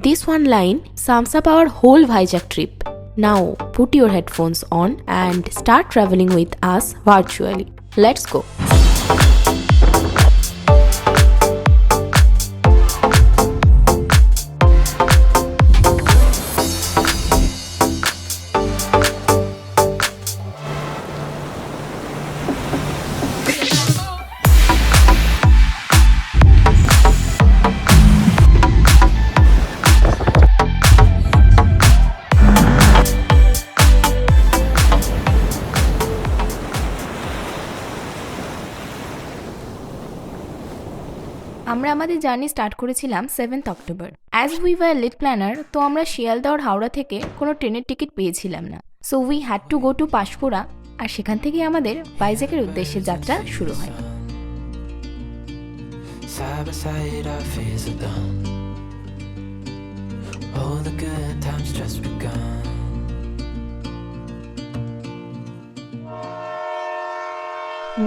This one line sums up our whole Vizag trip. Now put your headphones on and start traveling with us virtually. Let's go. আমরা আমাদের journey start করেছিলাম 7th October. As we were late planner, তো আমরা শিয়ালদা আর হাওড়া থেকে কোনো ট্রেনের ticket পেয়েছিলাম না। So we had to go to Panskura, আর সেখান থেকে আমাদের ভাইজ্যাগের উদ্দেশ্যে যাত্রা শুরু হয়।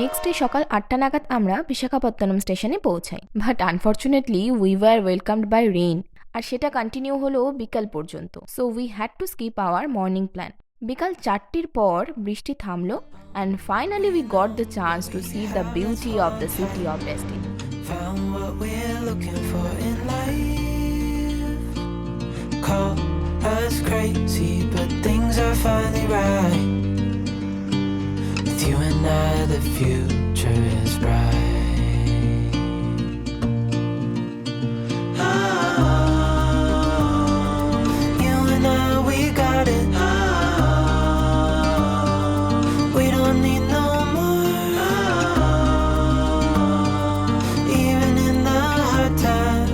নেক্সট ডে সকাল 8টা নাগাদ আমরা বিশাখাপত্তনম স্টেশনে পৌঁছাই। But unfortunately we were welcomed by rain, আর সেটা কন্টিনিউ হলো বিকাল পর্যন্ত। So we had to skip our morning plan. বিকাল 4টির পর বৃষ্টি থামলো, and finally we got the chance to see the beauty of the city of destiny. You and I, the future is bright. Oh, you and I, we got it. Oh, we don't need no more. Oh, even in the hard times,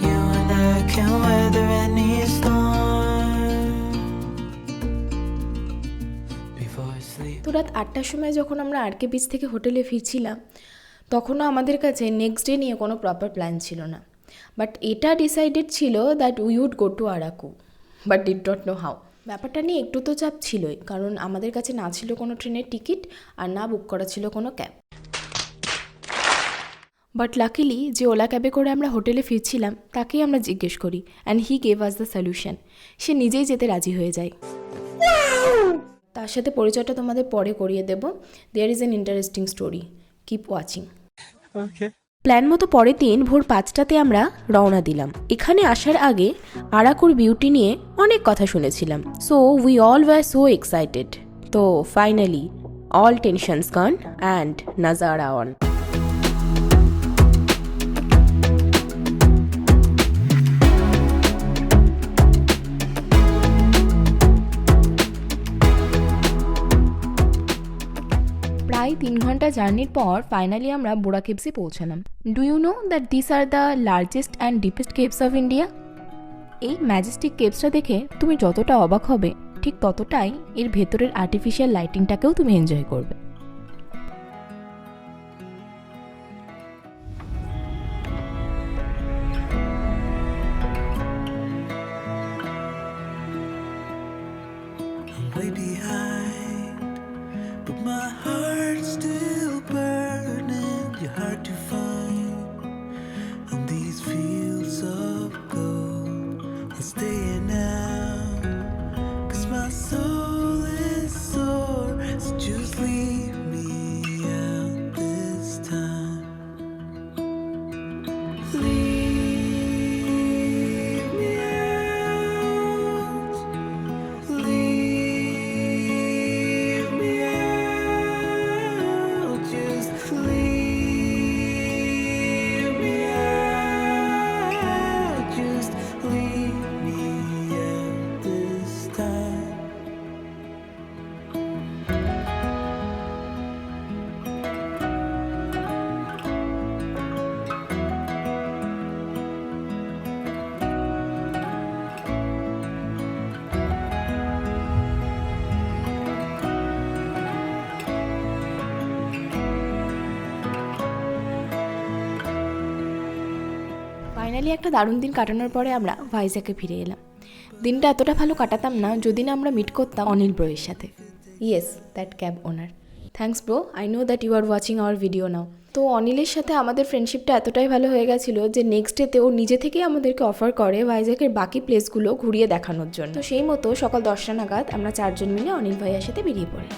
you and I can weather any storm. তো রাত 8টার সময় যখন আমরা আরকে beach থেকে হোটেলে ফিরছিলাম, তখনও আমাদের কাছে নেক্সট ডে নিয়ে কোনো প্রপার প্ল্যান ছিল না। বাট এটা ডিসাইডেড ছিল that we would go to Araku, but did not know how. ব্যাপারটা নিয়ে একটু তো চাপ ছিলই, কারণ আমাদের কাছে না ছিল কোনো ট্রেনের টিকিট আর না বুক করা ছিল কোনো ক্যাব। বাট লাকিলি যে ওলা ক্যাবে করে আমরা হোটেলে ফিরছিলাম তাকেই আমরা জিজ্ঞেস করি, and he gave us the solution. সে নিজেই যেতে রাজি হয়ে যায়। তার সাথে পরিচয়টা তোমাদের পরে করিয়ে দেব। There is an interesting story, keep watching. Plan মতো পরের দিন ভোর 5টাতে আমরা রওনা দিলাম। এখানে আসার আগে আরাকুর বিউটি নিয়ে অনেক কথা শুনেছিলাম, so we all were so excited. তো finally all tensions gone and নাজারা অন। প্রায় 3 ঘন্টা জার্নির পর ফাইনালি আমরা বোরা কেভসে পৌঁছালাম। Do you know that this are the largest and deepest caves of India? এই ম্যাজেস্টিক কেভসটা দেখে তুমি যতটা অবাক হবে, ঠিক ততটাই এর ভেতরের আর্টিফিশিয়াল লাইটিংটাকেও তুমি এনজয় করবে। Way behind, but my heart's still burning. You're hard to find on these fields of gold. I'm staying now, 'cause my soul is sore. So just leave me out this time. Leave me out. Leave me out. Just leave me out. Just leave me out this time. Finally একটা দারুণ দিন কাটানোর পরে আমরা ভাইজ্যাগে ফিরে এলাম। দিনটা এতটা ভালো কাটাতাম না যদি না আমরা মিট করতাম অনিল ব্রোয়ের সাথে। Yes, that cab owner. Thanks bro, I know that you are watching our video now. তো অনিলের সাথে আমাদের ফ্রেন্ডশিপটা এতটাই ভালো হয়ে গেছিলো যে নেক্সট ডেতে ও নিজে থেকেই আমাদেরকে অফার করে ভাইজ্যাগের বাকি প্লেসগুলো ঘুরিয়ে দেখানোর জন্য। তো সেই মতো সকাল 10টা নাগাদ আমরা 4 জন মিলে অনিল ভাইয়ার সাথে বেরিয়ে পড়ি।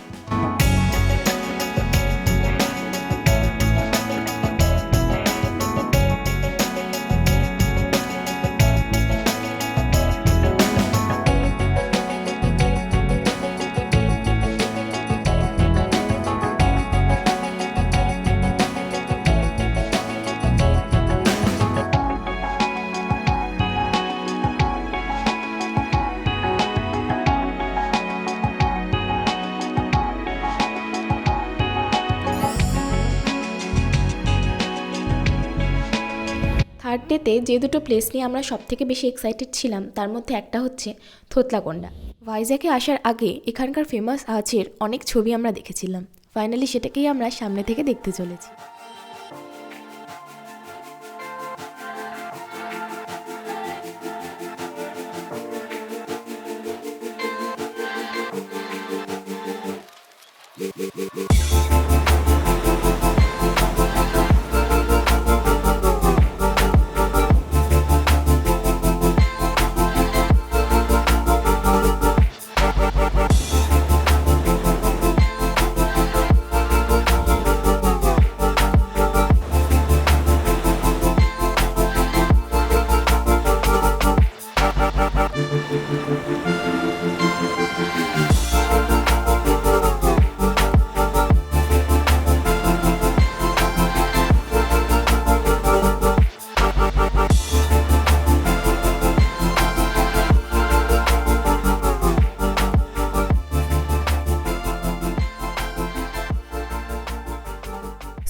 থার্ড ডেতে যে দুটো প্লেস নিয়ে আমরা সবথেকে বেশি এক্সাইটেড ছিলাম তার মধ্যে একটা হচ্ছে থোতলাকোন্ডা। ভাইজ্যাগে আসার আগে এখানকার ফেমাস আচের অনেক ছবি আমরা দেখেছিলাম, ফাইনালি সেটাকেই আমরা সামনে থেকে দেখতে চলেছি।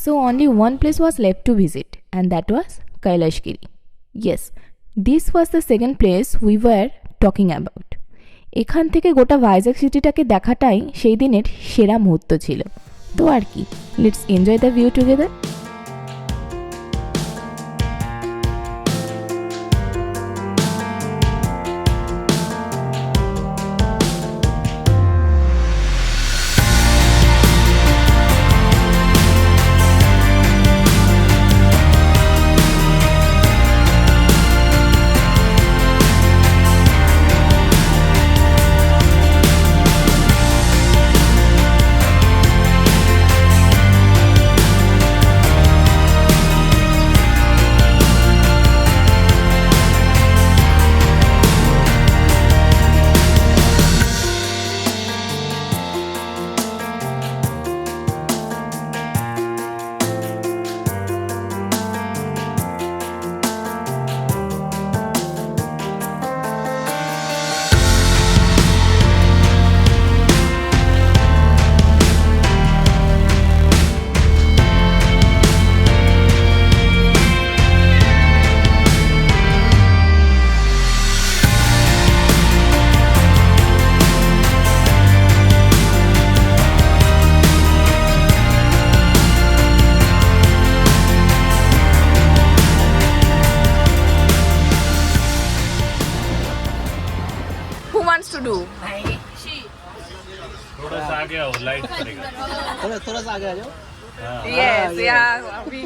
So only one place was left to visit, and that was Kailashgiri. Yes, this was the second place we were talking about. এখান থেকে গোটা ভাইজ্যাগ সিটিটাকে দেখাটাই সেই দিনের সেরা মুহূর্ত ছিল। তো আর কি, let's enjoy the view together. wants to do? थोड़ा सा आगे आओ, लाइट पड़ेगा। थोड़ा सा आगे आ जाओ। Yes, yeah. अभी